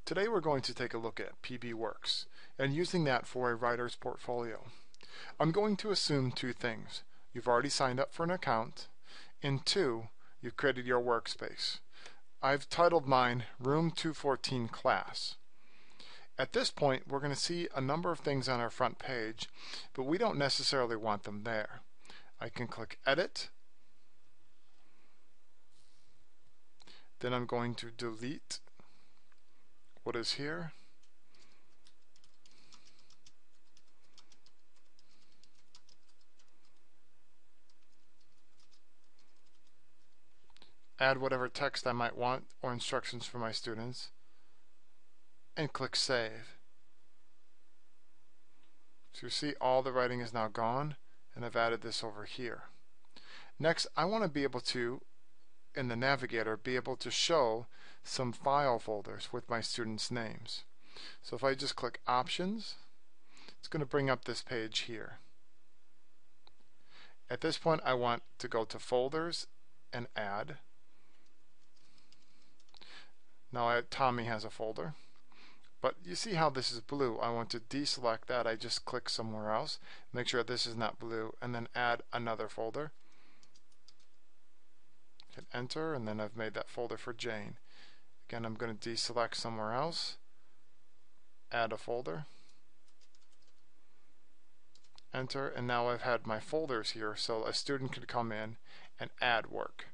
Today we're going to take a look at PBworks and using that for a writer's portfolio. I'm going to assume two things. You've already signed up for an account, and two, you've created your workspace. I've titled mine Room 214 Class. At this point we're going to see a number of things on our front page, but we don't necessarily want them there. I can click Edit. Then I'm going to delete what is here. Add whatever text I might want or instructions for my students, and click Save. So you see all the writing is now gone, and I've added this over here. Next, I want to be able to, in the navigator, be able to show some file folders with my students' names. So if I just click Options, it's going to bring up this page here. At this point I want to go to Folders and Add. Now Tommy has a folder, but you see how this is blue. I want to deselect that. I just click somewhere else, make sure this is not blue, and then add another folder. Hit Enter, and then I've made that folder for Jane. Again, I'm going to deselect somewhere else, add a folder, Enter, and now I've had my folders here so a student could come in and add work.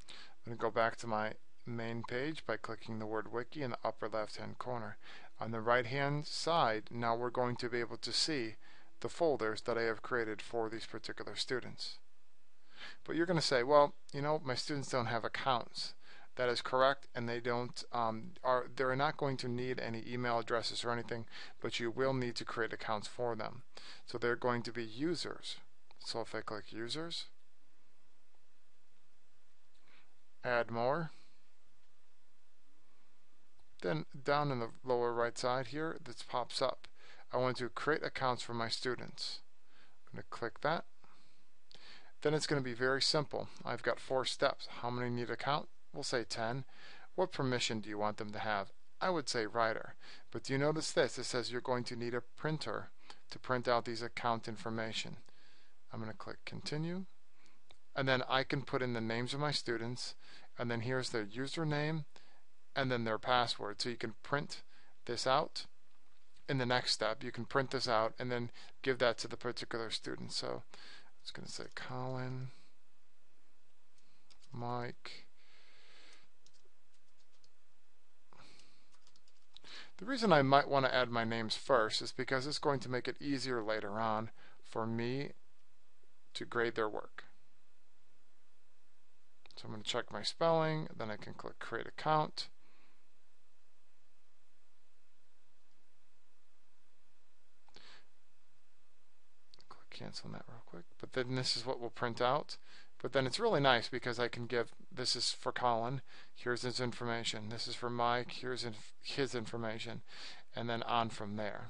I'm going to go back to my main page by clicking the word wiki in the upper left hand corner. On the right hand side, now we're going to be able to see the folders that I have created for these particular students. But you're going to say, well, you know, my students don't have accounts. That is correct, and they don't they're not going to need any email addresses or anything, but you will need to create accounts for them. So they're going to be users. So if I click Users, Add More, then down in the lower right side here, this pops up. I want to create accounts for my students. I'm going to click that. Then it's going to be very simple. I've got 4 steps. How many need account? We'll say 10. What permission do you want them to have? I would say writer. But do you notice this? It says you're going to need a printer to print out these account information. I'm going to click Continue. And then I can put in the names of my students, and then here's their username and then their password. So you can print this out. In the next step, you can print this out and then give that to the particular student. So I was going to say Colin, Mike. The reason I might want to add my names first is because it's going to make it easier later on for me to grade their work. So I'm going to check my spelling, then I can click Create Account. Cancel that real quick, but then this is what will print out. But then it's really nice because I can give, this is for Colin, here's his information, this is for Mike, here's his information, and then on from there.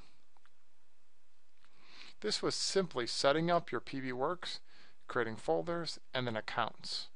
This was simply setting up your PBworks, creating folders, and then accounts.